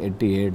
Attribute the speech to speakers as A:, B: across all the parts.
A: 88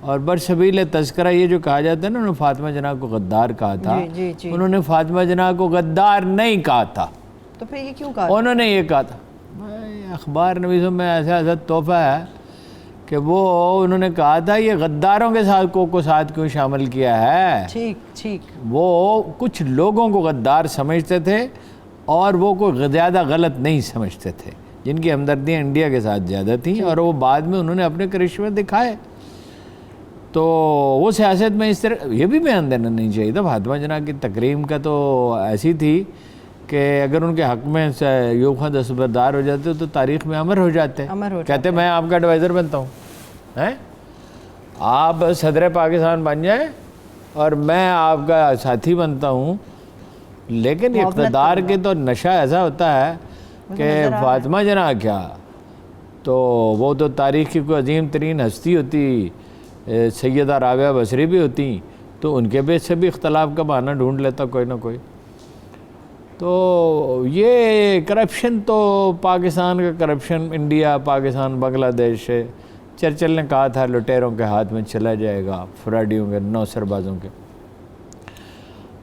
A: اور برسبیل تذکرہ یہ جو کہا جاتا ہے نا، انہوں نے فاطمہ جناح کو غدار کہا تھا،
B: جی
A: انہوں نے فاطمہ جناح کو غدار نہیں کہا تھا،
B: تو پھر یہ کیوں کہا؟
A: انہوں نے یہ کہا تھا، اخبار نویسوں میں ایسا تحفہ ہے کہ وہ انہوں نے کہا تھا یہ غداروں کے ساتھ کو ساتھ کیوں شامل کیا ہے۔
B: ٹھیک
A: وہ کچھ لوگوں کو غدار سمجھتے تھے اور وہ کوئی زیادہ غلط نہیں سمجھتے تھے، جن کی ہمدردیاں انڈیا کے ساتھ زیادہ تھیں، اور وہ بعد میں انہوں نے اپنے کرشمے دکھائے۔ تو وہ سیاست میں اس طرح یہ بھی بیان دینا نہیں چاہیے تھا۔ فاطمہ جناح کی تکریم کا تو ایسی تھی کہ اگر ان کے حق میں ایوب خان دستبردار ہو جاتے تو تاریخ میں امر ہو جاتے، کہتے میں آپ کا ایڈوائزر بنتا ہوں، آپ صدر پاکستان بن جائیں اور میں آپ کا ساتھی بنتا ہوں۔ لیکن اقتدار کے تو نشہ ایسا ہوتا ہے کہ فاطمہ جناح کیا، تو وہ تو تاریخ کی کوئی عظیم ترین ہستی ہوتی، سیدہ رابعہ بصری بھی ہوتی، تو ان کے بیچ سے بھی اختلاف کا بہانہ ڈھونڈ لیتا کوئی نہ کوئی۔ تو یہ کرپشن تو پاکستان کا کرپشن، انڈیا پاکستان بنگلہ دیش سے چرچل نے کہا تھا لٹیروں کے ہاتھ میں چلا جائے گا، فراڈیوں کے، نو سربازوں کے۔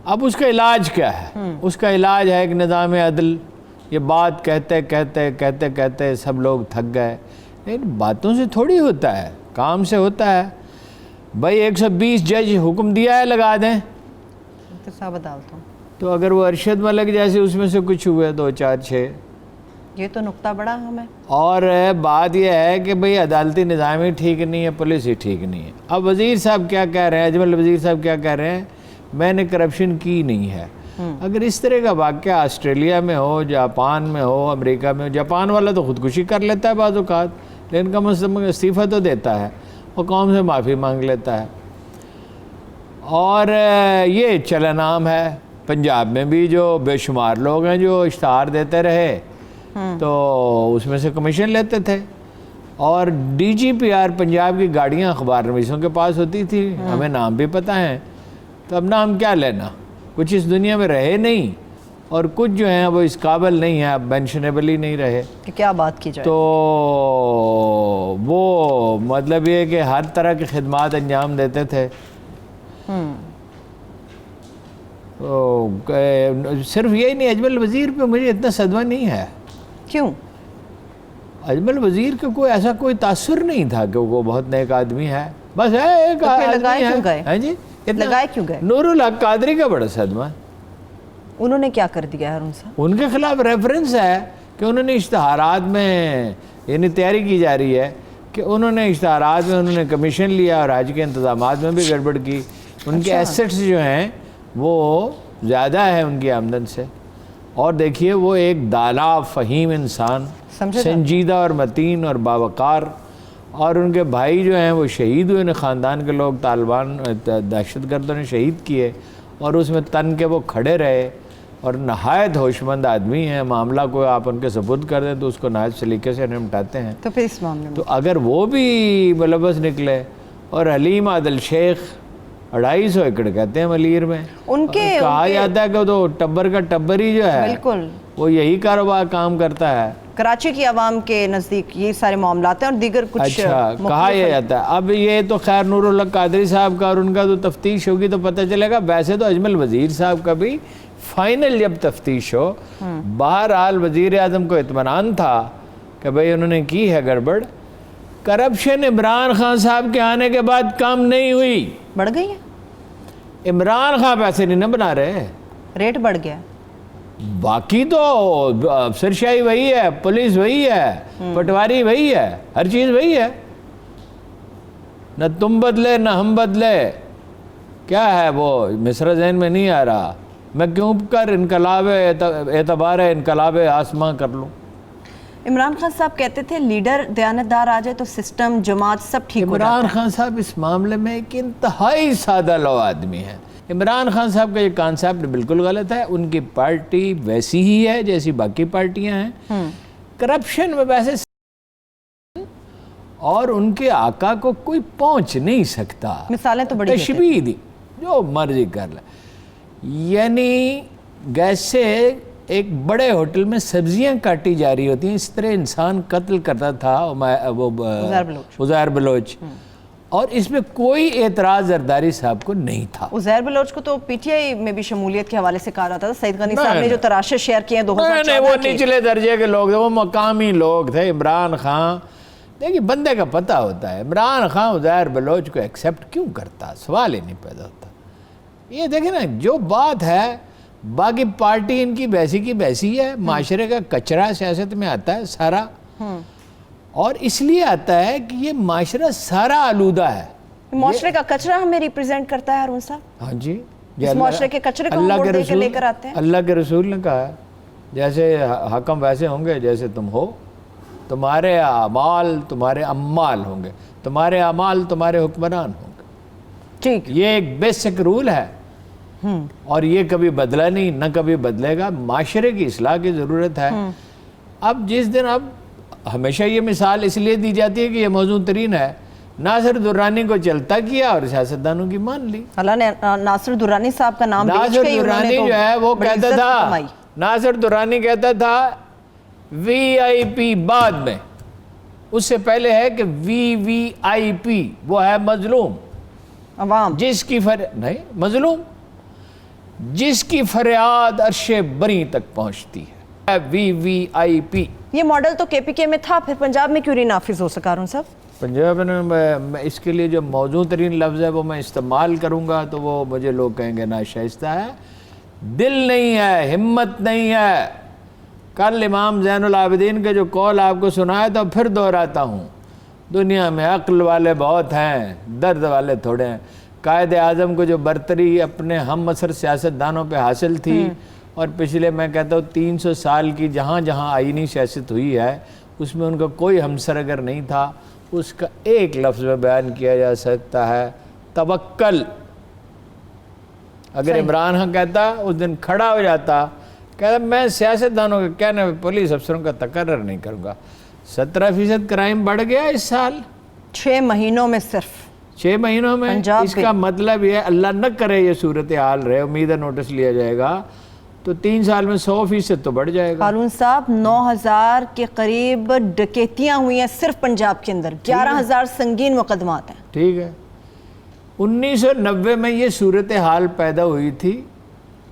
A: اب اس کا علاج کیا ہے؟ اس کا علاج ہے ایک نظام عدل۔ یہ بات کہتے سب لوگ تھک گئے، لیکن باتوں سے تھوڑی ہوتا ہے، کام سے ہوتا ہے۔ بھائی 120 جج حکم دیا ہے لگا دیں، تو اگر وہ ارشد ملک جیسے اس میں سے کچھ ہوئے 2 4 6،
B: یہ تو نقطہ بڑا ہمیں۔
A: اور بات یہ ہے کہ بھئی عدالتی نظام ہی ٹھیک نہیں ہے، پولیس ہی ٹھیک نہیں ہے۔ اب وزیر صاحب کیا کہہ رہے ہیں، اجمل وزیر صاحب کیا کہہ رہے ہیں، میں نے کرپشن کی نہیں ہے۔ اگر اس طرح کا واقعہ آسٹریلیا میں ہو، جاپان میں ہو، امریکہ میں ہو، جاپان والا تو خودکشی کر لیتا ہے بعض اوقات، لیکن کم از کم استعفیٰ تو دیتا ہے، وہ قوم سے معافی مانگ لیتا ہے۔ اور یہ چلن عام ہے پنجاب میں بھی، جو بے شمار لوگ ہیں جو اشتہار دیتے رہے تو اس میں سے کمیشن لیتے تھے، اور D G P R Punjab کی گاڑیاں اخبار نویسوں کے پاس ہوتی تھی، ہمیں نام بھی پتہ ہیں، تو اب نام کیا لینا، کچھ اس دنیا میں رہے نہیں، اور کچھ جو ہیں وہ اس قابل نہیں ہیں، اب مینشنیبل ہی نہیں رہے،
B: کہ کیا بات کی جائے۔
A: تو وہ مطلب یہ کہ ہر طرح کی خدمات انجام دیتے تھے۔ صرف یہی نہیں، اجمل وزیر پہ مجھے اتنا صدمہ نہیں ہے۔
B: کیوں؟
A: اجمل وزیر کا کوئی ایسا کوئی تاثر نہیں تھا کہ وہ بہت نیک آدمی ہے، بس ہے ایک آدمی ہے۔ ہاں جی،
B: لگائے کیوں گئے؟
A: نور الحق قادری کا بڑا صدمہ،
B: انہوں نے کیا کر دیا ہارون صاحب؟
A: ان کے خلاف ریفرنس ہے کہ انہوں نے اشتہارات میں، یعنی تیاری کی جا رہی ہے کہ انہوں نے اشتہارات میں انہوں نے کمیشن لیا اور حج کے انتظامات میں بھی گڑبڑ کی۔ ان کے ایسٹس جو ہیں وہ زیادہ ہے ان کی آمدن سے، اور دیکھیے وہ ایک دانا فہیم انسان، سنجیدہ اور متین اور باوقار، اور ان کے بھائی جو ہیں وہ شہید ہوئے، خاندان کے لوگ طالبان دہشت گردوں نے شہید کیے، اور اس میں تن کے وہ کھڑے رہے، اور نہایت ہوشمند آدمی ہیں۔ معاملہ کو آپ ان کے ثبوت کر دیں تو اس کو نہایت سلیقے سے نمٹاتے ہیں۔
B: تو پھر اس معاملے میں
A: تو اگر وہ بھی ملوث نکلے، اور حلیم عادل شیخ 250 ایکڑ کہتے ہیں ملیر میں،
B: ان کے
A: کہا جاتا ہے کہ تو ٹبر کا ٹبر ہی جو ہے
B: بالکل
A: وہ یہی کاروبار کام کرتا ہے۔
B: کراچی کی عوام کے نزدیک یہ سارے معاملات ہیں، اور دیگر کچھ
A: اچھا کہا یہ جاتا ہے۔ اب یہ تو خیر نور الحق قادری صاحب کا اور ان کا تو تفتیش ہوگی تو پتہ چلے گا۔ ویسے تو اجمل وزیر صاحب کا بھی فائنل جب تفتیش ہو، بہرحال وزیر اعظم کو اطمینان تھا کہ بھئی انہوں نے کی ہے گڑبڑ۔ کرپشن عمران خان صاحب کے آنے کے بعد کم نہیں ہوئی،
B: بڑھ گئی ہے۔
A: عمران خان پیسے نہیں نہ بنا رہے،
B: ریٹ بڑھ گیا۔
A: باقی تو افسرشاہی وہی ہے، پولیس وہی ہے، پٹواری وہی ہے، ہر چیز وہی ہے، نہ تم بدلے نہ ہم بدلے۔ کیا ہے وہ مصرع ذہن میں نہیں آ رہا، میں کیوں کر انقلاب اعتبار انقلاب آسماں کر لوں۔
B: عمران خان صاحب کہتے تھے لیڈر دیانتدار آ جائے تو سسٹم جماعت سب ٹھیک ہو جاتا ہے۔
A: عمران خان صاحب اس معاملے میں ایک انتہائی سادہ لو آدمی ہے۔ عمران خان صاحب کا یہ کانسیپٹ بالکل غلط ہے۔ ان کی پارٹی ویسی ہی ہے جیسی باقی پارٹیاں ہیں، کرپشن میں ویسے، اور ان کے آقا کو کوئی پہنچ نہیں سکتا۔
B: مثالیں تو بڑی
A: تشبیہ دی جو مرضی کر لے، یعنی جیسے ایک بڑے ہوٹل میں سبزیاں کاٹی جا رہی ہوتی ہیں، اس طرح انسان قتل کرتا تھا وہ عزیر بلوچ، اور اس میں کوئی اعتراض زرداری صاحب کو نہیں تھا.
B: عزیر بلوچ کو تو پی ٹی آئی میں بھی شمولیت کے حوالے سے کہا رہا تھا. سعید غنی صاحب نے جو تراشے شیئر کیے ہیں 2014
A: نہیں, وہ نچلے درجے کے لوگ تھے, وہ مقامی لوگ تھے. عمران خان, دیکھیے بندے کا پتہ ہوتا ہے, عمران خان عزیر بلوچ کو ایکسیپٹ کیوں کرتا, سوال ہی نہیں پیدا ہوتا. یہ دیکھیں نا جو بات ہے, باقی پارٹی ان کی ویسی کی ویسی ہے, معاشرے کا کچرا سیاست میں آتا ہے سارا, اور اس لیے آتا ہے کہ یہ معاشرہ سارا آلودہ ہے.
B: معاشرے کا کچرا ہمیں ریپریزنٹ کرتا ہے ہارون صاحب.
A: ہاں جی,
B: اس معاشرے کے کچرے کو ہم ووٹ دے کے لے کر آتے ہیں.
A: اللہ کے رسول نے کہا ہے جیسے حکم ویسے ہوں گے جیسے تم ہو, تمہارے اعمال تمہارے عمال ہوں گے, تمہارے اعمال تمہارے حکمران ہوں گے.
B: ٹھیک,
A: یہ ایک بیسک رول ہے, اور یہ کبھی بدلا نہیں, نہ کبھی بدلے گا. معاشرے کی اصلاح کی ضرورت ہے. اب جس دن, اب ہمیشہ یہ مثال اس لیے دی جاتی ہے کہ یہ موزوں ترین ہے, ناصر درانی کو چلتا کیا اور سیاستدانوں کی مان لی.
B: اللہ نے ناصر درانی صاحب کا نام
A: ناصر درانی جو ہے وہ کہتا تھا, ناصر درانی کہتا تھا وی آئی پی بعد میں, اس سے پہلے ہے کہ وی آئی پی, وہ ہے مظلوم,
B: عوام
A: جس کی نہیں مظلوم, جس کی فریاد عرش بری تک پہنچتی ہے, وی آئی پی.
B: یہ ماڈل تو کے پی کے میں تھا, پھر پنجاب میں کیوں نہیں نافذ ہو سکا ہارون صاحب؟
A: پنجاب میں اس کے لیے جو موزوں ترین لفظ ہے وہ میں استعمال کروں گا تو وہ مجھے لوگ کہیں گے ناشائستہ ہے. دل نہیں ہے, ہمت نہیں ہے. کل امام زین العابدین کے جو قول آپ کو سنایا تو پھر دہراتا ہوں, دنیا میں عقل والے بہت ہیں, درد والے تھوڑے ہیں. قائد اعظم کو جو برتری اپنے ہم عصر سیاستدانوں پہ حاصل تھی, اور پچھلے میں کہتا ہوں 300 سال کی جہاں جہاں آئینی سیاست ہوئی ہے اس میں ان کا کوئی ہمسر اگر نہیں تھا, اس کا ایک لفظ میں بیان کیا جا سکتا ہے, توکل. اگر عمران خان کہتا, اس دن کھڑا ہو جاتا, کہتا میں سیاستدانوں کے کہنے میں پولیس افسروں کا تقرر نہیں کروں گا. 17% کرائم بڑھ گیا اس سال
B: 6 مہینوں میں, صرف
A: 6 مہینوں میں. اس کا مطلب یہ, اللہ نہ کرے یہ صورتحال رہے, امید ہے نوٹس لیا جائے گا, تو 3 سال میں 100% تو بڑھ جائے گا.
B: ہارون صاحب 9000 کے قریب ڈکیتیاں ہوئی ہیں صرف پنجاب کے اندر, 11000 سنگین مقدمات ہیں.
A: ٹھیک ہے, 1990 میں یہ صورتحال پیدا ہوئی تھی.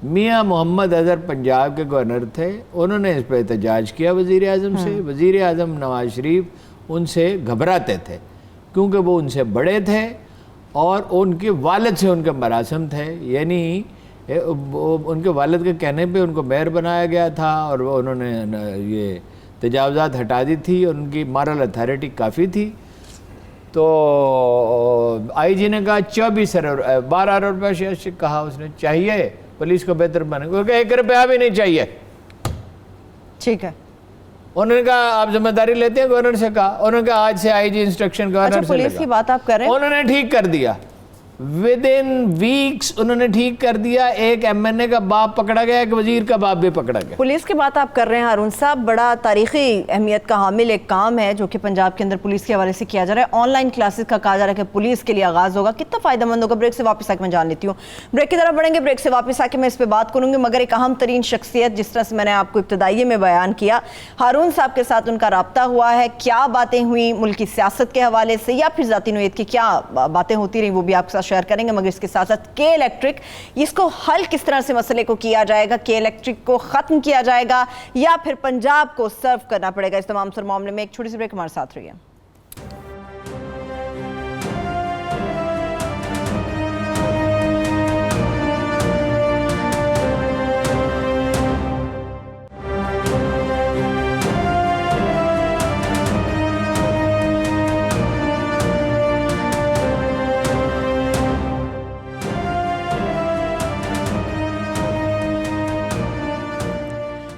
A: میاں محمد اظہر پنجاب کے گورنر تھے, انہوں نے اس پہ احتجاج کیا وزیر اعظم سے. وزیر اعظم نواز شریف ان سے گھبراتے تھے کیونکہ وہ ان سے بڑے تھے اور ان کے والد سے ان کے مراسم تھے, یعنی ان کے والد کے کہنے پہ ان کو میئر بنایا گیا تھا, اور وہ انہوں نے یہ تجاوزات ہٹا دی تھی, اور ان کی مارل اتھارٹی کافی تھی. تو آئی جی نے کہا 12 ارب روپے کہا اس نے چاہیے پولیس کو بہتر بنے, کیونکہ 1 روپیہ بھی نہیں چاہیے.
B: ٹھیک ہے,
A: انہوں نے کہا آپ ذمہ داری لیتے ہیں, گورنر سے کہا, انہوں نے کہا آج سے آئی جی انسٹرکشن گورنر سے
B: پولیس کی بات آپ کر رہے ہیں,
A: انہوں نے ٹھیک کر دیا. ودن ویکس انہوں نے ٹھیک کر دیا. ایک ایم این اے کا باپ پکڑا گیا, ایک وزیر کا باپ بھی پکڑا گیا.
B: پولیس کی بات آپ کر رہے ہیں ہارون صاحب, بڑا تاریخی اہمیت کا حامل ایک کام ہے جو کہ پنجاب کے اندر پولیس کے حوالے سے کیا جا رہا ہے. آن لائن کلاسز کا کہا جا رہا ہے کہ پولیس کے لیے آغاز ہوگا, کتنا فائدہ مند ہوگا؟ بریک سے واپس آ کے میں جان لیتی ہوں. بریک کی طرف بڑھیں گے, بریک سے واپس آ کے میں اس پہ بات کروں گی, مگر ایک اہم ترین شخصیت جس طرح سے میں نے آپ کو ابتدائی میں بیان کیا, ہارون صاحب کے ساتھ ان کا رابطہ ہوا ہے, کیا باتیں ہوئیں ملکی سیاست کے حوالے سے یا پھر ذاتی نوعیت کی کیا باتیں ہوتی رہیں, وہ بھی آپ کے ساتھ شیئر کریں گے. مگر اس کے ساتھ ساتھ کے الیکٹرک, اس کو حل کس طرح سے مسئلے کو کیا جائے گا, کے الیکٹرک کو ختم کیا جائے گا یا پھر پنجاب کو سرو کرنا پڑے گا, اس تمام سر معاملے میں ایک چھوٹی سی بریک ہمارے ساتھ رہی ہے.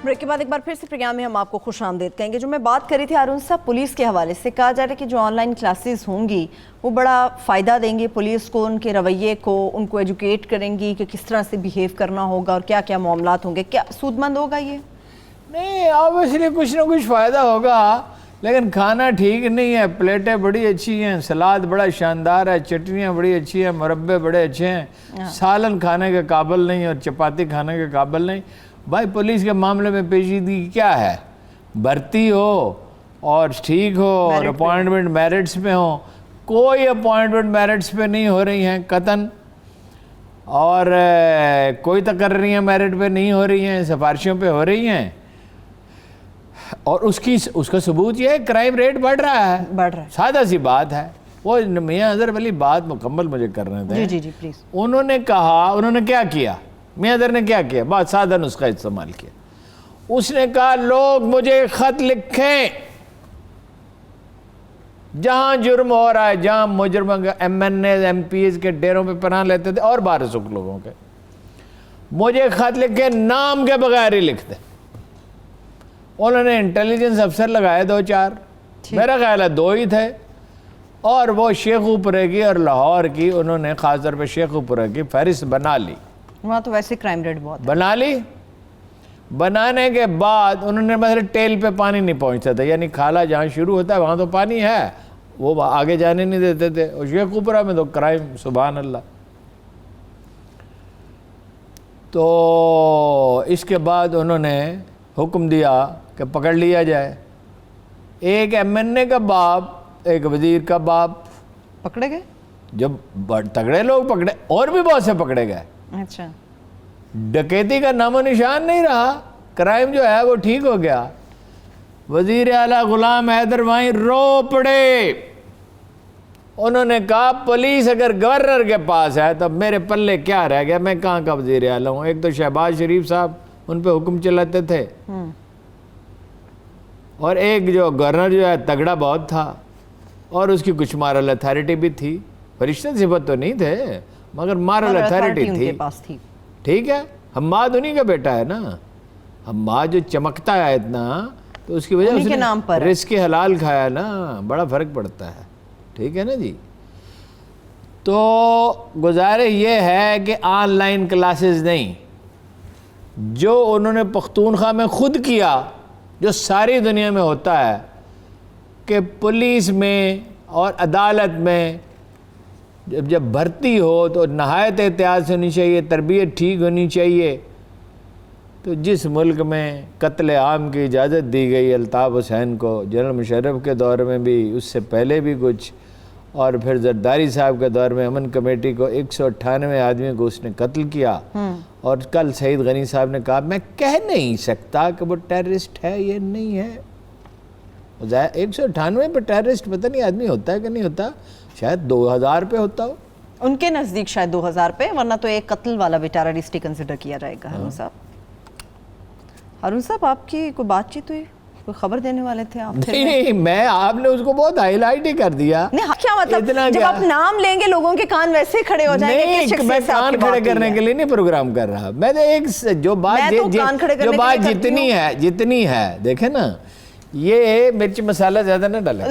B: بریک کے بعد ایک بار پھر سے پروگرام میں ہم آپ کو خوش آمدید کہیں گے. جو میں بات کری تھی ہارون صاحب پولیس کے حوالے سے, کہا جا رہا ہے کہ جو آن لائن کلاسز ہوں گی وہ بڑا فائدہ دیں گے پولیس کو, ان کے رویے کو, ان کو ایجوکیٹ کریں گی کہ کس طرح سے بیہیو کرنا ہوگا اور کیا کیا معاملات ہوں گے. کیا سود مند ہوگا یہ؟
A: نہیں, آبویسلی کچھ نہ کچھ فائدہ ہوگا, لیکن کھانا ٹھیک نہیں ہے. پلیٹیں بڑی اچھی ہیں, سلاد بڑا شاندار ہے, چٹنیاں بڑی اچھی ہیں, مربے بڑے اچھے ہیں, سالن کھانے کے قابل نہیں اور چپاتی کھانے کے قابل نہیں. بھائی پولیس کے معاملے میں پیچیدگی کیا ہے؟ بھرتی ہو اور ٹھیک ہو اور اپوائنٹمنٹ میرٹس میں ہو, کوئی اپوائنٹمنٹ میرٹس پہ نہیں ہو رہی ہیں قطعاً، اور کوئی تقرریاں میرٹ پہ نہیں ہو رہی ہیں، سفارشوں پہ ہو رہی ہیں، اور اس کا ثبوت یہ ہے کرائم ریٹ بڑھ رہا ہے، سادہ سی بات ہے۔ وہ میاں اظہر ولی بات مکمل مجھے کرنے دیں۔
B: جی پلیز۔
A: انہوں نے کہا، انہوں نے کیا کیا، میاں اظہر نے کیا کیا، بہت سادہ نسخہ استعمال کیا۔ اس نے کہا لوگ مجھے خط لکھیں، جہاں جرم ہو رہا ہے، جہاں مجرم M N A M P As کے ڈیروں پہ پناہ لیتے تھے اور 1200 لوگوں کے، مجھے خط لکھیں، نام کے بغیر ہی لکھ دیں۔ انہوں نے انٹیلیجنس افسر لگائے 2-4، میرا خیال ہے 2 ہی تھے، اور وہ شیخو پورے کی اور لاہور کی انہوں نے خاص طور پہ شیخو پورے کی فہرست بنا لی۔
B: وہاں تو ویسے کرائم ریٹ بہت
A: بنا لی۔ بنانے کے بعد انہوں نے مثلا ٹیل پہ پانی نہیں پہنچتا تھا، یعنی کھالا جہاں شروع ہوتا ہے وہاں تو پانی ہے، وہ آگے جانے نہیں دیتے تھے، اور شیخو پورہ میں تو کرائم، سبحان اللہ۔ تو اس کے بعد انہوں نے حکم دیا کہ پکڑ لیا جائے۔ ایک ایم این اے کا باپ، ایک وزیر کا باپ
B: پکڑے گئے،
A: جب تگڑے لوگ پکڑے، اور بھی بہت سے پکڑے گئے۔
B: اچھا،
A: ڈکیتی کا نام و نشان نہیں رہا، کرائم جو ہے وہ ٹھیک ہو گیا۔ وزیر اعلیٰ غلام حیدر وہیں رو پڑے، انہوں نے کہا پولیس اگر گورنر کے پاس ہے تو میرے پلے کیا رہ گیا، میں کہاں کا وزیر اعلیٰ ہوں۔ ایک تو شہباز شریف صاحب ان پہ حکم چلاتے تھے، اور ایک جو گورنر جو ہے تگڑا بہت تھا، اور اس کی کچھ مارل اتھارٹی بھی تھی، فرشتے صفت تو نہیں تھے مگر مارل اتھارٹی تھی۔ ٹھیک ہے، حماد انہی کا بیٹا ہے نا، حماد جو چمکتا ہے اتنا، تو اس کی وجہ سے رزق حلال کھایا نا، بڑا فرق پڑتا ہے۔ ٹھیک ہے نا جی۔ تو گزارش یہ ہے کہ آن لائن کلاسز نہیں، جو انہوں نے پختونخوا میں خود کیا، جو ساری دنیا میں ہوتا ہے کہ پولیس میں اور عدالت میں جب بھرتی ہو تو نہایت احتیاط سے ہونی چاہیے، تربیت ٹھیک ہونی چاہیے۔ تو جس ملک میں قتل عام کی اجازت دی گئی الطاف حسین کو، جنرل مشرف کے دور میں بھی، اس سے پہلے بھی کچھ، اور پھر زرداری صاحب کے دور میں امن کمیٹی کو 198 آدمی کو اس نے قتل کیا، اور کل سعید غنی صاحب نے کہا میں کہہ نہیں سکتا کہ وہ ٹیررسٹ ہے یہ نہیں ہے۔ 198 پہ ٹیررسٹ پتہ نہیں آدمی ہوتا ہے کہ نہیں ہوتا، شاید 2000 پہ ہوتا ہو،
B: ان کے نزدیک شاید 2000 پہ، ورنہ تو ایک قتل والا بھی ٹیررسٹ ہی کنسیڈر کیا جائے گا۔ ہارون صاحب آپ کی کوئی بات چیت ہوئی، کوئی خبر دینے والے تھے آپ؟
A: نہیں، میں آپ نے اس کو بہت ہائی لائٹ ہی کر دیا۔
B: نہیں کیا مطلب، جب آپ نام لیں گے لوگوں کے کان ویسے کھڑے ہو جائیں گے؟
A: نہیں، میں کان کھڑے کرنے کے لیے نہیں پروگرام کر رہا، میں نے ایک جو بات جتنی ہے دیکھیں نا، یہ مرچ مسالہ زیادہ نہ ڈالیں،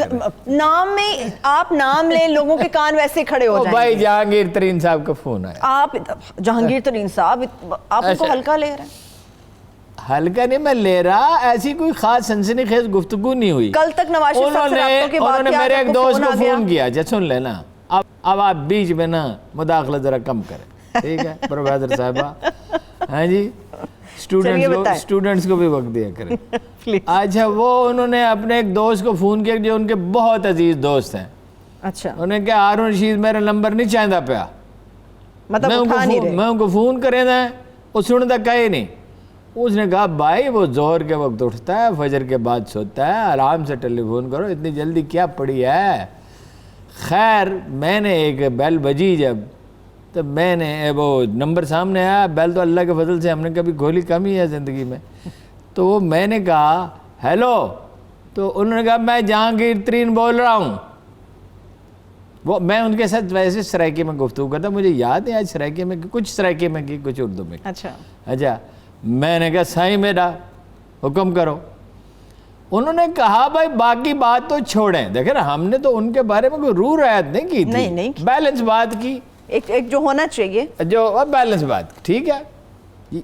B: نام میں آپ نام لیں لوگوں کے کان ویسے کھڑے ہو جائیں گے۔
A: بھائی جہانگیر ترین صاحب کا فون آیا۔
B: آپ جہانگیر ترین صاحب، آپ ان کو ہلکا لے رہے ہیں؟
A: ہلکا نہیں میں لے رہا، ایسی کوئی خاص سنسنی خیز گفتگو نہیں ہوئی۔
B: کل تک نواز شریف صاحب سے رابطوں کے بعد
A: انہوں نے میرے ایک دوست کو فون کیا، سن لینا، اب آپ بیچ میں نا مداخلت ذرا کم کریں، ٹھیک ہے پروفیسر صاحبہ؟ ہاں جی، اسٹوڈنٹس کو بھی وقت دیا کریں۔ اچھا، وہ انہوں نے اپنے ایک دوست کو فون کیا جو ان کے بہت عزیز دوست ہیں۔
B: اچھا،
A: انہوں نے کہا ہارون رشید میرا نمبر نہیں چاہتا پیا، میں ان کو فون کرے دا وہ سنتا کہے نہیں۔ اس نے کہا بھائی وہ ظہر کے وقت اٹھتا ہے، فجر کے بعد سوتا ہے، آرام سے ٹیلی فون کرو، اتنی جلدی کیا پڑی ہے۔ خیر میں نے ایک بیل بجی جب، تو میں نے وہ نمبر سامنے آیا، بیل تو اللہ کے فضل سے ہم نے کبھی کھولی کم ہی ہے زندگی میں، تو وہ میں نے کہا ہیلو، تو انہوں نے کہا میں جہانگیر ترین بول رہا ہوں۔ وہ میں ان کے ساتھ ویسے سرائکی میں گفتگو کرتا، مجھے یاد ہے آج سرائکی میں کچھ سرائکی میں کی، کچھ اردو میں۔ اچھا، میں نے کہا سائیں میرا حکم کرو۔ انہوں نے کہا بھائی باقی بات تو چھوڑیں، دیکھیں نا ہم نے تو ان کے بارے میں کوئی روح رعایت نہیں کی تھی، بیلنس بات کی،
B: ایک جو ہونا چاہیے،
A: جو بیلنس بات، ٹھیک ہے۔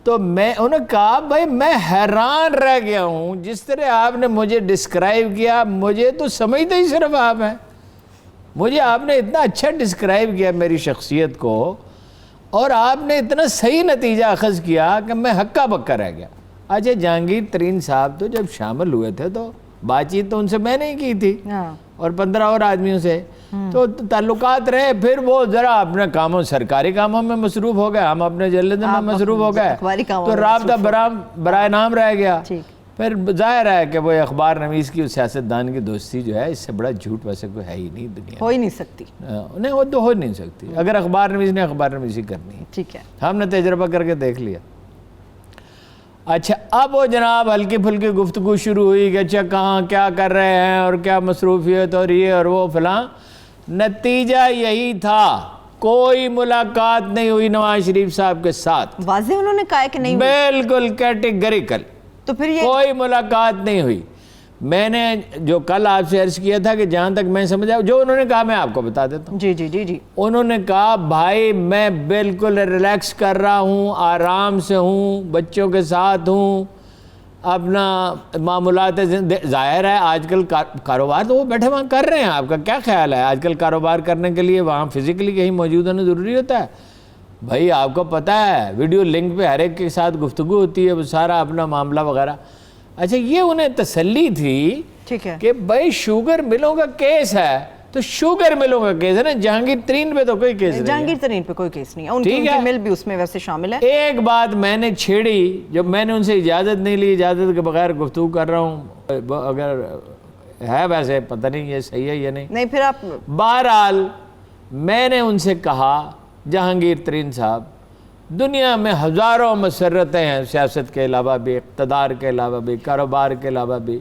A: تو میں انہوں نے کہا بھائی میں حیران رہ گیا ہوں جس طرح آپ نے مجھے ڈسکرائب کیا، مجھے تو سمجھتے ہی صرف آپ ہیں، مجھے آپ نے اتنا اچھا ڈسکرائب کیا میری شخصیت کو، اور آپ نے اتنا صحیح نتیجہ اخذ کیا کہ میں ہکا بکا رہ گیا۔ اچھا، جہانگیر ترین صاحب تو جب شامل ہوئے تھے تو بات چیت تو ان سے میں نے ہی کی تھی
B: ہاں
A: اور 15 اور آدمیوں سے، تو تعلقات رہے. پھر وہ ذرا اپنے کاموں سرکاری کاموں میں مصروف ہو گئے، ہم اپنے جلد میں مصروف ہو گئے، تو رابطہ برائے نام رہ گیا. پھر ظاہر ہے کہ وہ اخبار نویس کی سیاستدان کی دوستی جو ہے اس سے بڑا جھوٹ ویسے کوئی ہے ہی نہیں دنیا،
B: ہو ہی نہیں سکتی.
A: نہیں وہ تو ہو نہیں سکتی. اگر اخبار نویس نے اخبار نویسی کرنی ہے،
B: ٹھیک ہے،
A: ہم نے تجربہ کر کے دیکھ لیا. اچھا اب وہ جناب ہلکی پھلکی گفتگو شروع ہوئی کہ اچھا کہاں کیا کر رہے ہیں اور کیا مصروفیت اور یہ اور وہ فلاں. نتیجہ یہی تھا کوئی ملاقات نہیں ہوئی نواز شریف صاحب کے ساتھ.
B: واضح انہوں نے کہا کہ نہیں،
A: بالکل کیٹیگریکل،
B: تو پھر یہ
A: کوئی ملاقات نہیں ہوئی. میں نے جو کل آپ سے عرض کیا تھا کہ جہاں تک میں سمجھا جو انہوں نے کہا میں آپ کو بتا دیتا ہوں.
B: جی جی جی جی
A: انہوں نے کہا بھائی میں بالکل ریلیکس کر رہا ہوں، آرام سے ہوں، بچوں کے ساتھ ہوں، اپنا معمولات ظاہر ہے آج کل کاروبار تو وہ بیٹھے وہاں کر رہے ہیں. آپ کا کیا خیال ہے آج کل کاروبار کرنے کے لیے وہاں فزیکلی کہیں موجود ہونا ضروری ہوتا ہے؟ بھائی آپ کو پتہ ہے ویڈیو لنک پہ ہر ایک کے ساتھ گفتگو ہوتی ہے، وہ سارا اپنا معاملہ وغیرہ. اچھا یہ انہیں تسلی تھی
B: ٹھیک ہے
A: کہ بھائی شوگر ملوں کا کیس ہے تو شوگر ملوں کا کیس ہے نا، جہانگیر ترین پہ تو کوئی کیس نہیں.
B: جہانگیر ترین پہ کوئی کیس نہیں ہے، ان کی مل بھی اس میں ویسے شامل ہے.
A: ایک بات میں نے چھیڑی جب میں نے ان سے اجازت نہیں لی، اجازت کے بغیر گفتگو کر رہا ہوں، اگر ہے ویسے پتہ نہیں یہ صحیح ہے یا نہیں،
B: پھر آپ
A: بہرحال میں نے ان سے کہا جہانگیر ترین صاحب دنیا میں ہزاروں مسرتیں ہیں، سیاست کے علاوہ بھی، اقتدار کے علاوہ بھی، کاروبار کے علاوہ بھی.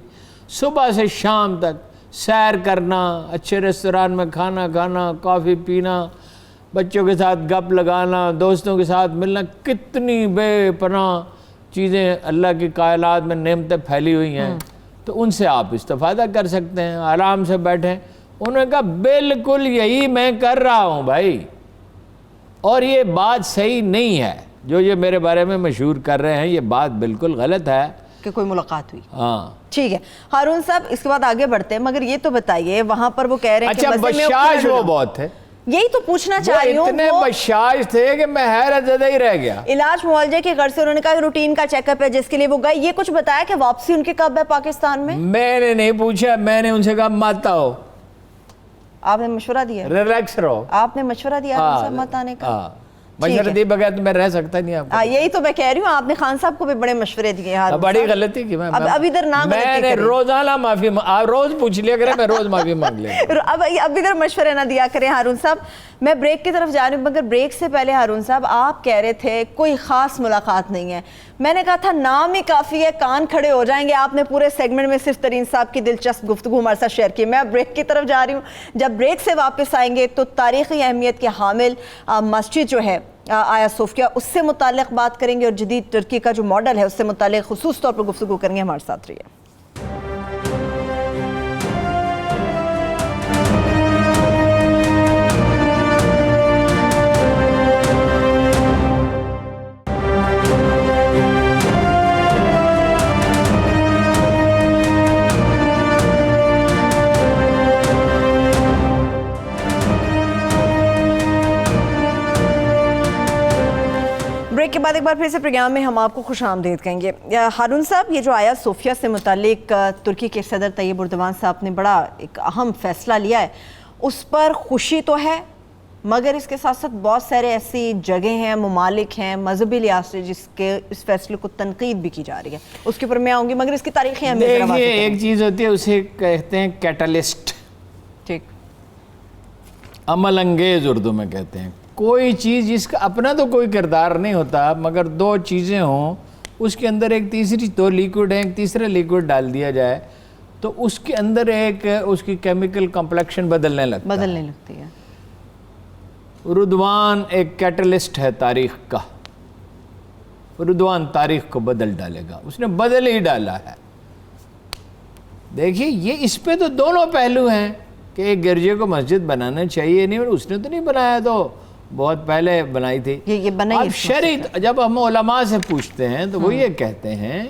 A: صبح سے شام تک سیر کرنا، اچھے ریستوران میں کھانا کھانا، کافی پینا، بچوں کے ساتھ گپ لگانا، دوستوں کے ساتھ ملنا، کتنی بے پناہ چیزیں اللہ کی کائنات میں نعمتیں پھیلی ہوئی ہیں، تو ان سے آپ استفادہ کر سکتے ہیں، آرام سے بیٹھیں. انہوں نے کہا بالکل یہی میں کر رہا ہوں بھائی، اور یہ بات صحیح نہیں ہے جو یہ میرے بارے میں مشہور کر رہے ہیں، یہ بات بالکل غلط ہے
B: کہ کوئی ملاقات ہوئی.
A: ہاں
B: ٹھیک ہے ہارون صاحب، اس کے بعد آگے بڑھتے ہیں، مگر یہ تو بتائیے وہاں پر وہ کہہ رہے ہیں
A: اچھا بشاش وہ بہت تھے،
B: یہی تو پوچھنا چاہ رہی ہوں،
A: اتنے بشاش تھے کہ میں حیرت زدہ ہی رہ گیا.
B: علاج معالجے کے غرض سے انہوں نے کہا کہ روٹین کا چیک اپ ہے جس کے لیے وہ گئے. یہ کچھ بتایا کہ واپسی ان کی کب ہے پاکستان میں؟
A: میں نے نہیں پوچھا، میں نے ان سے کہا مت آؤ،
B: آپ نے مشورہ دیا؟
A: ریلیکس رہو.
B: آپ نے مشورہ دیا مت آنے کا؟
A: مشورہ دیے بغیر تو میں رہ سکتا نہیں. آپ
B: یہی تو میں کہہ رہی ہوں، آپ نے خان صاحب کو بھی بڑے مشورے دیے.
A: بڑی غلطی کی میں
B: ادھر نہ
A: میں نے روزانہ معافی روز پوچھ لیا کریں، میں روز معافی مانگ لیا.
B: اب ادھر مشورے نہ دیا کریں ہارون صاحب. میں بریک کی طرف جا رہی ہوں، مگر بریک سے پہلے ہارون صاحب آپ کہہ رہے تھے کوئی خاص ملاقات نہیں ہے. میں نے کہا تھا نام ہی کافی ہے، کان کھڑے ہو جائیں گے. آپ نے پورے سیگمنٹ میں صرف ترین صاحب کی دلچسپ گفتگو ہمارے ساتھ شیئر کی. میں بریک کی طرف جا رہی ہوں. جب بریک سے واپس آئیں گے تو تاریخی اہمیت کے حامل مسجد جو ہے آیا صوفیہ، اس سے متعلق بات کریں گے، اور جدید ترکی کا جو ماڈل ہے اس سے متعلق خصوص طور پر گفتگو کریں گے. ہمارے ساتھ رہیے. بریک کے بعد ایک بار پھر سے پروگرام میں ہم آپ کو خوش آمدید کہیں گے. ہارون صاحب، یہ جو آیا صوفیہ سے متعلق ترکی کے صدر طیب اردوان صاحب نے بڑا ایک اہم فیصلہ لیا ہے، اس پر خوشی تو ہے، مگر اس کے ساتھ ساتھ بہت سارے ایسی جگہیں ہیں، ممالک ہیں، مذہبی لحاظ سے جس کے اس فیصلے کو تنقید بھی کی جا رہی ہے. اس کے اوپر میں آؤں گی، مگر اس کی تاریخی اہمیت ذرا واضح کریں.
A: ایک چیز ہوتی ہے اسے کہتے ہیں کیٹلسٹ،
B: ٹھیک،
A: عمل انگیز اردو میں کہتے ہیں. کوئی چیز جس کا اپنا تو کوئی کردار نہیں ہوتا، مگر دو چیزیں ہوں، اس کے اندر ایک تیسری، دو لیکوڈ ہیں، ایک تیسرا لیکوڈ ڈال دیا جائے تو اس کے اندر ایک اس کی کیمیکل کمپلیکشن بدلنے
B: لگتی ہے.
A: رضوان ایک کیٹلسٹ ہے تاریخ کا. رضوان تاریخ کو بدل ڈالے گا، اس نے بدل ہی ڈالا ہے. دیکھیے یہ اس پہ تو دونوں پہلو ہیں کہ ایک گرجے کو مسجد بنانا چاہیے نہیں، اور اس نے تو نہیں بنایا، تو بہت پہلے بنائی تھی. اب شرعی جب ہم علماء سے پوچھتے ہیں تو وہ یہ کہتے ہیں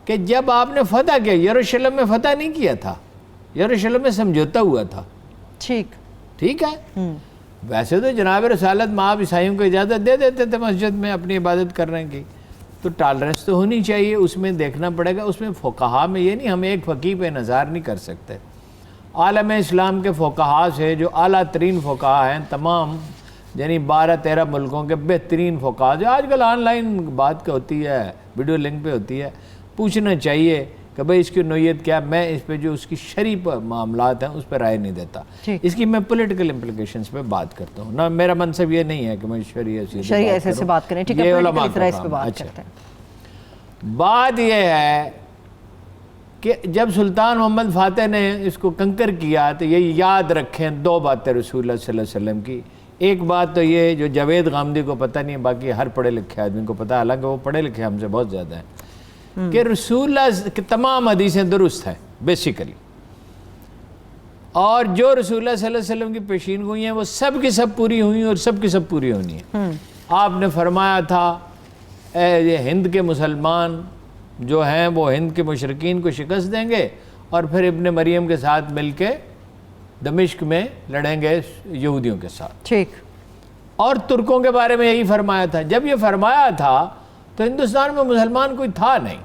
A: کہ جب آپ نے فتح کیا، یروشلم میں فتح نہیں کیا تھا، یروشلم میں سمجھوتا ہوا تھا. ٹھیک ہے. ویسے تو جناب رسالت میں آپ عیسائیوں کو اجازت دے دیتے تھے مسجد میں اپنی عبادت کرنے کی، تو ٹالرنس تو ہونی چاہیے، اس میں دیکھنا پڑے گا. اس میں فقہا میں یہ نہیں، ہم ایک فقیہ پہ نظر نہیں کر سکتے. عالم اسلام کے فقہا سے جو اعلیٰ ترین فقہا ہیں تمام، یعنی 12-13 ملکوں کے بہترین فقہا، جو آج کل آن لائن بات کا ہوتی ہے، ویڈیو لنک پہ ہوتی ہے، پوچھنا چاہیے کہ بھئی اس کی نوعیت کیا. میں اس پہ جو اس کی شرعی معاملات ہیں اس پہ رائے نہیں دیتا. اس کی میں پولیٹیکل امپلیکیشنز پہ بات کرتا ہوں. نہ میرا منصب یہ نہیں ہے کہ میں
B: شریعت سے بات کریں. ٹھیک ہے، پولیٹیکل رائٹس پہ بات کرتے ہیں.
A: بات یہ ہے کہ جب سلطان محمد فاتح نے اس کو کنکر کیا تو یہ یاد رکھیں 2 باتیں رسول اللہ صلی اللہ علیہ وسلم کی. ایک بات تو یہ جو جاوید غامدی کو پتہ نہیں ہے، باقی ہر پڑھے لکھے آدمی کو پتہ ہے، حالانکہ وہ پڑھے لکھے ہم سے بہت زیادہ ہیں، کہ رسول اللہ کی تمام حدیثیں درست ہیں بیسیکلی، اور جو رسول اللہ صلی اللہ علیہ وسلم کی پیشین گوئی ہیں وہ سب کی سب پوری ہوئی اور سب کی سب پوری ہونی ہیں. آپ نے فرمایا تھا یہ ہند کے مسلمان جو ہیں وہ ہند کے مشرکین کو شکست دیں گے اور پھر ابن مریم کے ساتھ مل کے دمشق میں لڑیں گے یہودیوں کے ساتھ.
B: ٹھیک.
A: اور ترکوں کے بارے میں یہی فرمایا تھا. جب یہ فرمایا تھا تو ہندوستان میں مسلمان کوئی تھا نہیں.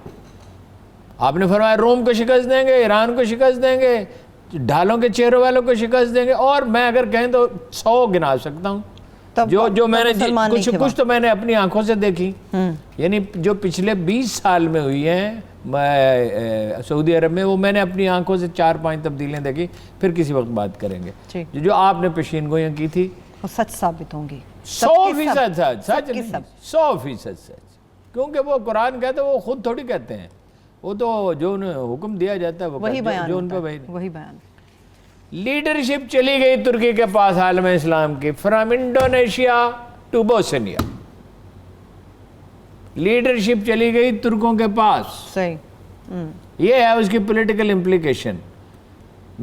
A: آپ نے فرمایا روم کو شکست دیں گے، ایران کو شکست دیں گے، ڈھالوں کے چہروں والوں کو شکست دیں گے، اور میں اگر کہیں تو 100 گنا سکتا ہوں جو میں نے کچھ تو میں نے اپنی آنکھوں سے دیکھی. یعنی جو پچھلے 20 سال میں ہوئی ہیں سعودی عرب میں، وہ میں نے اپنی آنکھوں سے 4-5 تبدیلیاں دیکھی. پھر کسی وقت بات کریں گے. جو آپ نے پیشین گوئیاں کی تھی
B: وہ سچ ثابت ہوں گی.
A: 100% سچ 100% سچ. کیونکہ وہ قرآن کہتا ہے، وہ خود تھوڑی کہتے ہیں، وہ تو جو انہیں حکم دیا جاتا ہے
B: وہی بیان
A: جو ان پہ
B: وہی بیان.
A: لیڈرشپ چلی گئی ترکی کے پاس عالم اسلام کی، from Indonesia to Bosnia. Leadership چلی گئی ترکوں کے پاس.
B: صحیح.
A: یہ ہے اس کی پولیٹیکل امپلیکیشن.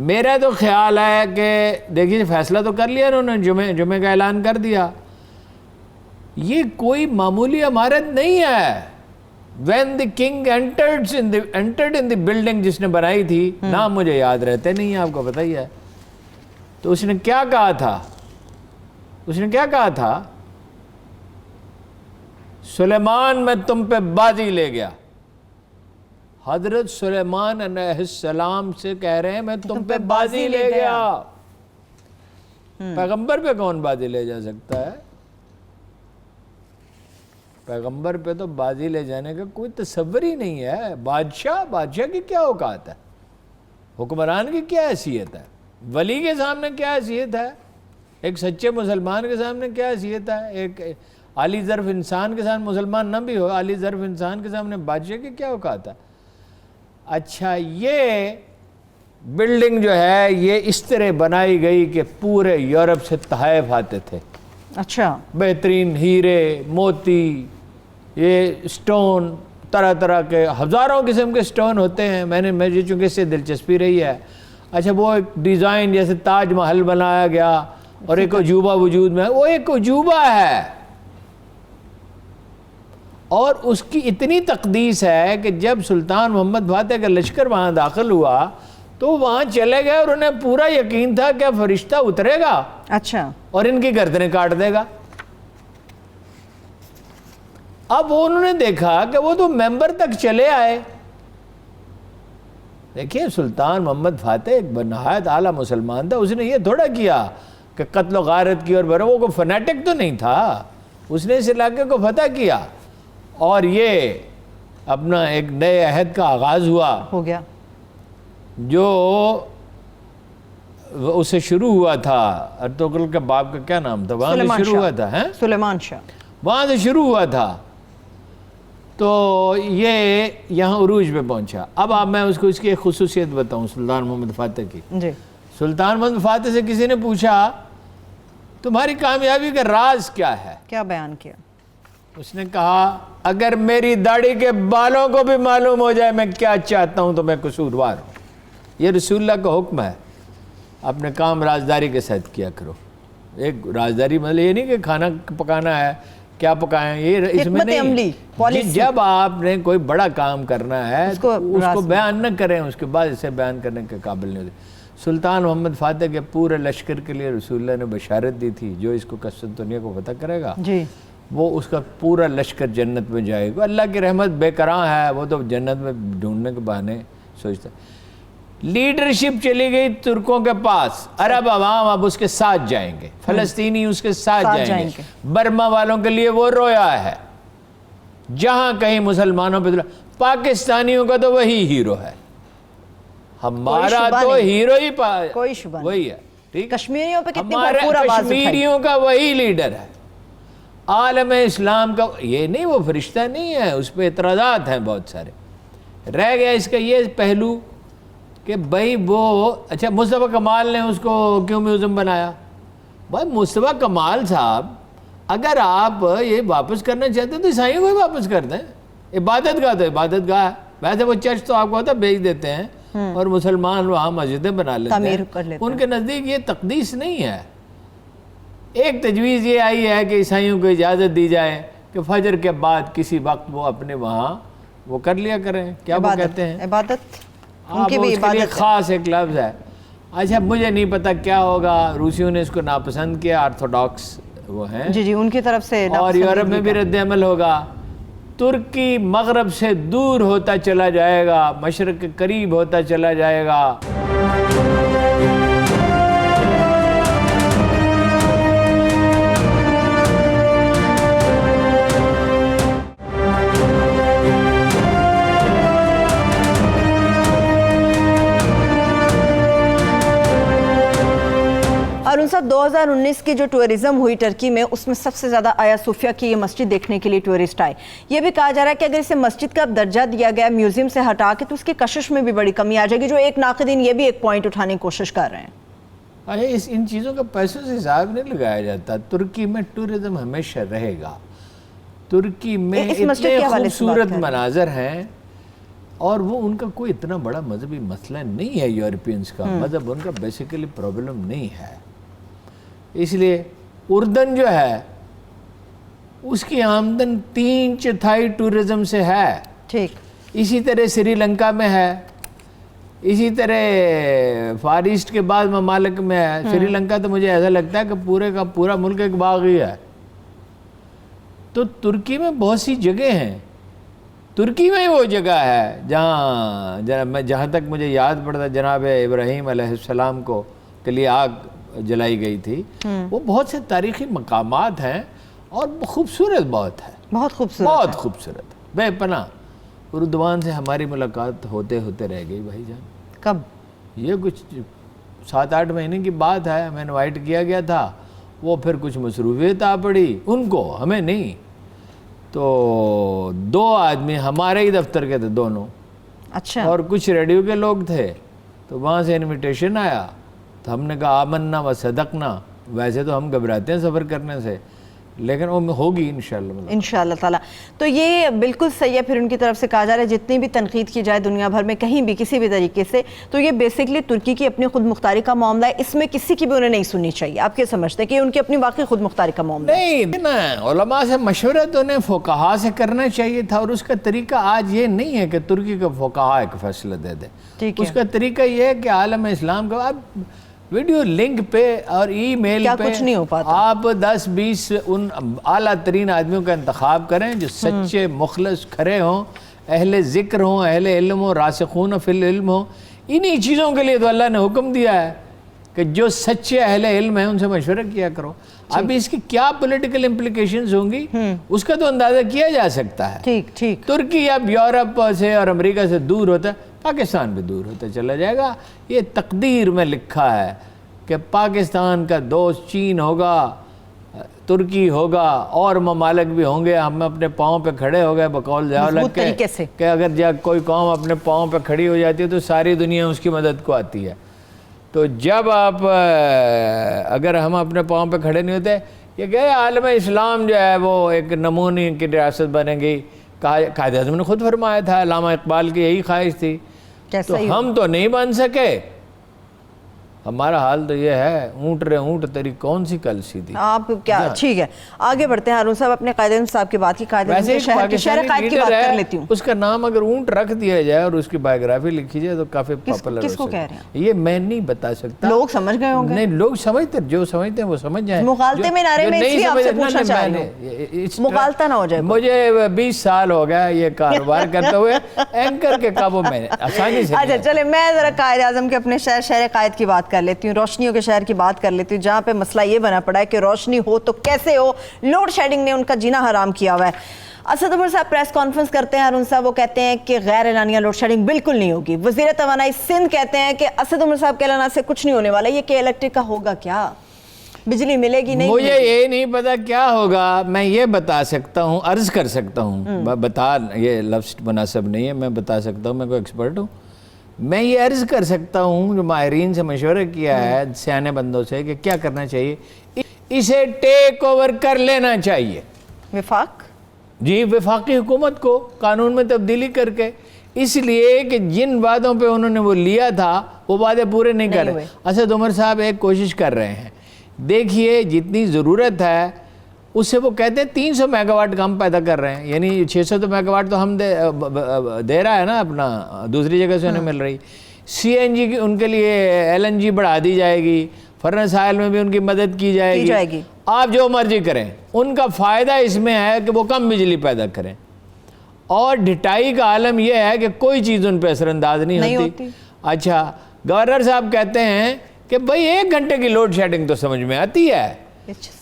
A: میرا تو خیال ہے کہ دیکھیے فیصلہ تو کر لیا انہوں نے، جمعے کا اعلان کر دیا. یہ کوئی معمولی عمارت نہیں ہے. When the king entered in the building جس نے بنائی تھی، نام مجھے یاد رہتے نہیں ہیں، آپ کو پتہ ہی ہے، تو اس نے کیا کہا تھا؟ سلیمان میں تم پہ بازی لے گیا. حضرت سلیمان علیہ السلام سے کہہ رہے ہیں میں تم پہ بازی لے گیا. پیغمبر پہ کون بازی لے جا سکتا ہے؟ پیغمبر پہ تو بازی لے جانے کا کوئی تصور ہی نہیں ہے. بادشاہ کی کیا اوقات ہے؟ حکمران کی کیا حیثیت ہے؟ ولی کے سامنے کیا حیثیت ہے؟ ایک سچے مسلمان کے سامنے کیا حیثیت ہے؟ ایک عالی ظرف انسان کے سامنے، مسلمان نہ بھی ہو، عالی ظرف انسان کے سامنے بادشاہ کی کیا اوقات ہے؟ اچھا، یہ بلڈنگ جو ہے یہ اس طرح بنائی گئی کہ پورے یورپ سے تحائف آتے تھے.
B: اچھا.
A: بہترین ہیرے، موتی، یہ سٹون، طرح طرح کے ہزاروں قسم کے سٹون ہوتے ہیں. مجھے چونکہ اس سے دلچسپی رہی ہے. اچھا، وہ ایک ڈیزائن جیسے تاج محل بنایا گیا اور ایک عجوبہ وجود میں، وہ ایک عجوبہ ہے. اور اس کی اتنی تقدیس ہے کہ جب سلطان محمد فاتح کا لشکر وہاں داخل ہوا تو وہاں چلے گئے اور انہیں پورا یقین تھا کہ فرشتہ اترے گا.
B: اچھا.
A: اور ان کی گردنیں کاٹ دے گا. اب انہوں نے دیکھا کہ وہ تو ممبر تک چلے آئے. دیکھیے سلطان محمد فاتح ایک نہایت اعلیٰ مسلمان تھا. اس نے یہ تھوڑا کیا کہ قتل و غارت کی، اور وہ کوئی فنیٹک تو نہیں تھا. اس نے اس علاقے کو فتح کیا اور یہ اپنا ایک نئے عہد کا آغاز ہو گیا جو اسے شروع ہوا تھا. ارطغرل کے باپ کا کیا نام تھا؟ وہاں سے شروع ہوا تھا.
B: سلیمان شاہ.
A: وہاں سے شروع ہوا تھا تو یہ یہاں عروج پہ پہنچا. اب میں اس کی ایک خصوصیت بتاؤں سلطان محمد فاتح کی.
B: جی.
A: سلطان محمد فاتح سے کسی نے پوچھا تمہاری کامیابی کا راز کیا ہے؟ کیا
B: بیان کیا؟
A: اس نے کہا اگر میری داڑھی کے بالوں کو بھی معلوم ہو جائے میں کیا چاہتا ہوں تو میں قصوروار ہوں. یہ رسول اللہ کا حکم ہے. اپنے کام رازداری کے ساتھ کیا کرو. ایک رازداری مطلب یہ نہیں کہ کھانا پکانا ہے کیا پکائیں، یہ اس میں نہیں. جب آپ نے کوئی بڑا کام کرنا ہے اس کو بیان نہ کریں، اس کے بعد اسے بیان کرنے کے قابل نہیں ہوتے. سلطان محمد فاتح کے پورے لشکر کے لیے رسول اللہ نے بشارت دی تھی جو اس کو قسطنطنیہ کو فتح کرے گا.
B: جی.
A: وہ اس کا پورا لشکر جنت میں جائے گا. اللہ کی رحمت بے کراں ہے, وہ تو جنت میں ڈھونڈنے کے بہانے سوچتا ہے. لیڈرشپ چلی گئی ترکوں کے پاس, عرب عوام اب اس کے ساتھ جائیں گے, فلسطینی اس کے ساتھ جائیں گے. برما والوں کے لیے وہ رویا ہے, جہاں کہیں مسلمانوں پہ. پاکستانیوں کا تو وہی ہیرو ہے, ہمارا تو ہیرو ہی
B: کوئی شبہ نہیں,
A: وہی ہے. ٹھیک,
B: کشمیریوں پہ کتنی
A: ہمارے
B: بھرپور آواز اٹھائی.
A: کشمیریوں کا وہی لیڈر ہے, عالم اسلام کا. یہ نہیں وہ فرشتہ نہیں ہے, اس پہ اعتراضات ہیں بہت سارے. رہ گیا اس کا یہ پہلو کہ بھائی وہ اچھا مصطفیٰ کمال نے اس کو کیوں میوزیم بنایا؟ بھائی مصطفیٰ کمال صاحب اگر آپ یہ واپس کرنا چاہتے ہیں تو عیسائیوں کو ہی واپس کر دیں. عبادت گاہ تو عبادت گاہ ہے, ویسے وہ چرچ تو آپ کو ہوتا بیچ دیتے ہیں اور مسلمان وہاں مسجدیں بنا لیتے ہیں. ان کے نزدیک یہ تقدیس نہیں ہے. ایک تجویز یہ آئی ہے کہ عیسائیوں کو اجازت دی جائے کہ فجر کے بعد کسی وقت وہ اپنے وہاں وہ کر لیا کریں. کیا وہ کہتے ہیں
B: عبادت,
A: ان کی بھی عبادت, ایک خاص ایک لفظ ہے. اچھا مجھے نہیں پتا کیا ہوگا, روسیوں نے اس کو ناپسند کیا, آرتھوڈاکس وہ ہیں
B: جی ان کی طرف سے,
A: اور یورپ میں بھی رد عمل ہوگا. ترکی مغرب سے دور ہوتا چلا جائے گا, مشرق کے قریب ہوتا چلا جائے گا.
B: ارون صاحب 2019 کی جو ٹورزم ہوئی ٹرکی میں, اس میں سب سے زیادہ آیا صوفیہ کی یہ مسجد دیکھنے کے لیے ٹورسٹ آئے. یہ بھی کہا جا رہا ہے کہ اگر اسے مسجد کا درجہ دیا گیا میوزیم سے ہٹا کے تو اس کی کشش میں بھی بڑی کمی آ جائے گی, جو ایک ناقدین یہ بھی ایک پوائنٹ اٹھانے کی کوشش کر رہے ہیں.
A: ان چیزوں کا پیسوں سے حساب نہیں لگایا جاتا. ترکی میں ٹورزم ہمیشہ رہے گا. ترکی میں اتنے خوبصورت مناظر ہیں, اور وہ ان کا کوئی اتنا بڑا مذہبی مسئلہ نہیں ہے. یورپینز کا مذہب ان کا بیسیکلی پرابلم نہیں ہے. اس لیے اردن جو ہے اس کی آمدن 3/4 ٹورزم سے ہے.
B: ٹھیک,
A: اسی طرح سری لنکا میں ہے, اسی طرح فار ایسٹ کے بعد ممالک میں ہے. سری لنکا تو مجھے ایسا لگتا ہے کہ پورے کا پورا ملک ایک باغ ہی ہے. تو ترکی میں بہت سی جگہ ہیں. ترکی میں ہی وہ جگہ ہے جہاں تک مجھے یاد پڑتا جناب ابراہیم علیہ السلام کو کے لیے آگ جلائی گئی تھی. وہ بہت سے تاریخی مقامات ہیں اور خوبصورت بہت ہے,
B: بہت خوبصورت,
A: بہت خوبصورت, بے پناہ. اردوان سے ہماری ملاقات ہوتے رہ گئی بھائی جان.
B: کب؟
A: یہ کچھ 7-8 مہینے کی بات ہے. ہمیں انوائٹ کیا گیا تھا, وہ پھر کچھ مصروفیت آ پڑی ان کو, ہمیں نہیں. تو 2 آدمی ہمارے ہی دفتر کے تھے دونوں,
B: اچھا,
A: اور کچھ ریڈیو کے لوگ تھے. تو وہاں سے انویٹیشن آیا تو ہم نے کہا آمنا و صدقنا. ویسے تو ہم گھبراتے ہیں سفر کرنے سے, لیکن وہ ہوگی انشاءاللہ
B: انشاءاللہ تعالیٰ. تو یہ بالکل صحیح ہے. پھر ان کی طرف سے کہا جا رہا ہے جتنی بھی تنقید کی جائے دنیا بھر میں کہیں بھی کسی بھی طریقے سے, تو یہ بیسکلی ترکی کی اپنی خود مختاری کا معاملہ ہے. اس میں کسی کی بھی انہیں نہیں سننی چاہیے. آپ کیا سمجھتے ہیں کہ ان کی اپنی واقعی خود مختاری کا معاملہ ہے؟
A: نہیں, علماء سے مشورہ تو انہیں فقہا سے کرنا چاہیے تھا, اور اس کا طریقہ آج یہ نہیں ہے کہ ترکی کا فقہا ایک فیصلہ دے دے. اس کا طریقہ یہ ہے کہ عالم اسلام کا اب ویڈیو لنک پہ اور ای میل پہ
B: کچھ نہیں ہو پاتا.
A: آپ 10-20 ان اعلیٰ ترین آدمیوں کا انتخاب کریں جو سچے مخلص کھرے ہوں, اہل ذکر ہوں, اہل علم ہوں, راسخون فی العلم ہوں. انہی چیزوں کے لیے تو اللہ نے حکم دیا ہے کہ جو سچے اہل علم ہیں ان سے مشورہ کیا کرو. اب اس کی کیا پولیٹیکل امپلیکیشنز ہوں گی اس کا تو اندازہ کیا جا سکتا ہے.
B: ٹھیک ٹھیک.
A: ترکی اب یورپ سے اور امریکہ سے دور ہوتا ہے, پاکستان بھی دور ہوتا چلا جائے گا. یہ تقدیر میں لکھا ہے کہ پاکستان کا دوست چین ہوگا, ترکی ہوگا, اور ممالک بھی ہوں گے. ہم اپنے پاؤں پہ کھڑے ہو گئے بقول ضیاءالحق کے کہ اگر کوئی قوم اپنے پاؤں پہ کھڑی ہو جاتی ہے تو ساری دنیا اس کی مدد کو آتی ہے. تو جب آپ اگر ہم اپنے پاؤں پہ کھڑے نہیں ہوتے, یہ کہ عالم اسلام جو ہے وہ ایک نمونے کی ریاست بنے گی. قائد اعظم نے خود فرمایا تھا, علامہ اقبال کی یہی خواہش تھی. تو ہم تو نہیں بن سکے, ہمارا حال تو یہ ہے اونٹ رے اونٹ تیری کون سی کل سی تھی.
B: آپ کیا ٹھیک ہے آگے بڑھتے ہیں. ہارون صاحب اپنے قائد اعظم صاحب کی بات کی, قائد اعظم
A: ویسے
B: کے شہر
A: پاکستانی
B: قائد کی بات کر لیتی ہوں.
A: اس کا نام اگر اونٹ رکھ دیا جائے اور اس کی بایوگرافی لکھی جائے تو کافی پاپولر.
B: کس کو کہہ رہے ہیں؟
A: یہ میں نہیں بتا سکتا,
B: لوگ سمجھ گئے ہوں گے.
A: نہیں لوگ سمجھتے, جو سمجھتے ہیں وہ سمجھ جائیں.
B: مغالطے میں نعرے میں اس لیے آپ سے پوچھنا چاہ رہی ہوں, مغالطہ نہ ہو جائے.
A: مجھے 20 سال ہو گیا یہ کاروبار کرتے ہوئے, اینکر کے قابو میں آسانی سے.
B: اچھا چلے میں ذرا قائد اعظم کے اپنے شہر قائد کی بات کر لیتی ہوں, روشنیوں کے شہر کی بات کر لیتی ہوں, جہاں پہ مسئلہ یہ بنا پڑا ہے کہ روشنی ہو تو کیسے ہو, لوڈ شیڈنگ نے ان کا جینا حرام کیا ہوا ہے. اسد عمر صاحب پریس کانفرنس کرتے ہیں, ہارون صاحب وہ کہتے ہیں کہ غیر اعلانیہ لوڈ شیڈنگ بالکل نہیں ہوگی. وزیر توانائی سندھ کہتے ہیں کہ اسد عمر صاحب کے اعلان سے کچھ نہیں ہونے والا, یہ کہ الیکٹرک کا ہوگا کیا, بجلی ملے گی نہیں.
A: مجھے یہ نہیں پتا کیا ہوگا, میں یہ بتا سکتا ہوں, عرض کر سکتا ہوں, بتا یہ لفظ مناسب نہیں ہے, میں بتا سکتا ہوں, میں کوئی ایکسپرٹ ہوں, میں یہ عرض کر سکتا ہوں جو ماہرین سے مشورہ کیا ہے سیانے بندوں سے کہ کیا کرنا چاہیے, اسے ٹیک اوور کر لینا چاہیے.
B: وفاق
A: جی, وفاقی حکومت کو قانون میں تبدیلی کر کے, اس لیے کہ جن وعدوں پہ انہوں نے وہ لیا تھا وہ وعدے پورے نہیں کر رہے. اسد عمر صاحب ایک کوشش کر رہے ہیں, دیکھیے جتنی ضرورت ہے اس سے وہ کہتے ہیں 300 میگا واٹ کا ہم پیدا کر رہے ہیں, یعنی 600 میگا واٹ تو ہم دے رہا ہے نا اپنا, دوسری جگہ سے انہیں مل رہی. سی این جی کی ان کے لیے ایل این جی بڑھا دی جائے گی, فرنس آئل میں بھی ان کی مدد کی جائے گی. آپ جو مرضی کریں, ان کا فائدہ اس میں ہے کہ وہ کم بجلی پیدا کریں, اور ڈھٹائی کا عالم یہ ہے کہ کوئی چیز ان پہ اثر انداز نہیں ہوتی. اچھا, گورنر صاحب کہتے ہیں کہ بھئی 1 گھنٹے کی لوڈ شیڈنگ تو سمجھ میں آتی ہے,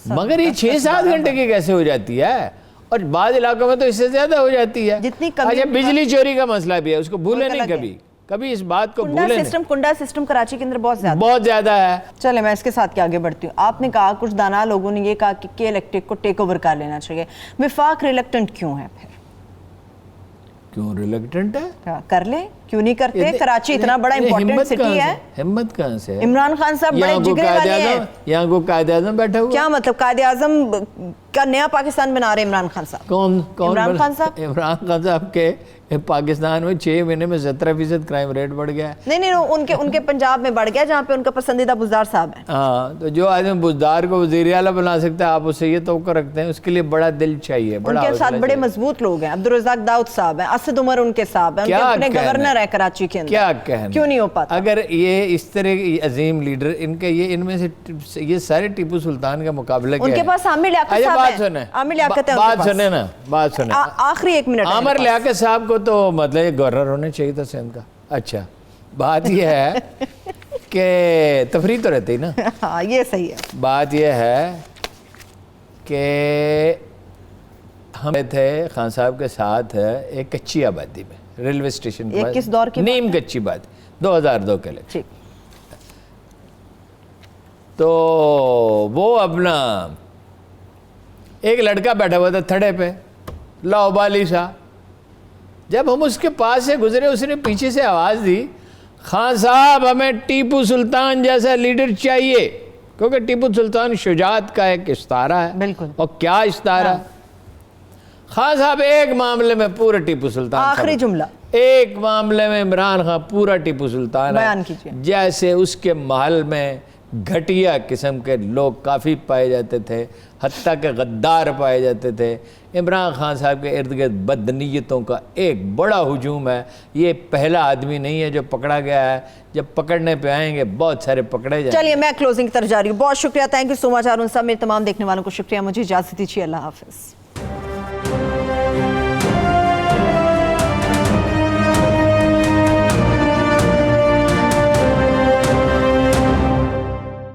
A: مگر یہ 6-7 گھنٹے کی کیسے ہو جاتی ہے, اور بعض علاقوں میں تو اس سے زیادہ ہو جاتی ہے. اچھا, بجلی چوری کا مسئلہ بھی ہے, اس کو بھولے نہیں کبھی اس بات کو بھولے نہیں.
B: کنڈا سسٹم کراچی کے اندر
A: بہت زیادہ ہے.
B: چلے میں اس کے ساتھ آگے بڑھتی ہوں. آپ نے کہا, کچھ دانا لوگوں نے یہ کہا کہ الیکٹرک کو ٹیک اوور کر لینا چاہیے. وفاق ریلیکٹنٹ کیوں ہے پھر؟
A: کیوں ریلیکٹنٹ ہے؟
B: کر لیں, کیوں نہیں کرتے؟ کراچی اتنا بڑا امپورٹنٹ سٹی ہے.
A: ہمت کہاں سے ہے؟
B: عمران خان صاحب بڑے جگرے والے ہیں.
A: یہاں کو قائد اعظم بیٹھا ہوا.
B: کیا مطلب قائد اعظم کا نیا پاکستان بنا رہے عمران خان صاحب؟
A: کون
B: عمران خان صاحب؟
A: عمران خان صاحب کے پاکستان میں 6 مہینے میں 17% کرائم ریٹ بڑھ گیا ہے.
B: نہیں, ان کے پنجاب میں بڑھ گیا جہاں پہ ان کا پسندیدہ بزدار صاحب ہیں.
A: ہاں, تو جو آدمی بزدار کو وزیر اعلیٰ بنا سکتا ہے, آپ اس سے یہ توقع رکھتے ہیں, اس کے لیے بڑا دل چاہیے.
B: ان کے ساتھ بڑے مضبوط لوگ ہیں, عبدالرزاق داؤد صاحب ہیں, اسد عمر ان کے صاحب ہیں, اپنے گورنر ہے کراچی کے اندر.
A: کیا کہنا,
B: کیوں نہیں ہو پاتا؟
A: اگر یہ اس طرح کی عظیم لیڈر, ان میں سے یہ سارے ٹیپو سلطان کا مقابلہ کیا ہے؟
B: ان کے پاس عامر لیاقت صاحب ہیں. عامر لیاقت ہے ان کے پاس.
A: بات سنیں
B: آخری 1 منٹ.
A: عامر لیاقت صاحب کو تو مطلب گورنر ہونا چاہیے تھا سندھ کا. اچھا, بات یہ ہے کہ تفریح تو رہتی نا.
B: ہاں, یہ صحیح ہے.
A: بات یہ ہے کہ ہم تھے خان صاحب کے ساتھ ایک کچی آبادی میں, ریلوے اسٹیشن پر.
B: کس دور کی؟
A: نیم کچی بات, 2002 کے لیے. تو وہ اپنا ایک لڑکا بیٹھا ہوا تھا تھڑے پہ, لاؤبالی سا. جب ہم اس کے پاس سے گزرے, اس نے پیچھے سے آواز دی, خان صاحب ہمیں ٹیپو سلطان جیسا لیڈر چاہیے, کیونکہ ٹیپو سلطان شجاعت کا ایک استعارہ ہے.
B: بالکل.
A: اور کیا استعارہ؟ خان صاحب ایک معاملے میں پورا ٹیپو سلطان,
B: آخری جملہ,
A: ایک معاملے میں عمران خان پورا ٹیپو سلطان ہے.
B: بیان کیجئے.
A: جیسے اس کے محل میں گھٹیا قسم کے لوگ کافی پائے جاتے تھے, حتیٰ کہ غدار پائے جاتے تھے. عمران خان صاحب کے ارد گرد بدنیتوں کا ایک بڑا ہجوم ہے. یہ پہلا آدمی نہیں ہے جو پکڑا گیا ہے, جب پکڑنے پہ آئیں گے بہت سارے پکڑے جائیں.
B: چلیے میں کلوزنگ کی طرف جا رہی ہوں. بہت شکریہ, تھینک یو سو مچ ہارون صاحب. میرے تمام دیکھنے والوں کو شکریہ. مجھے اجازت دیجیے, اللہ حافظ.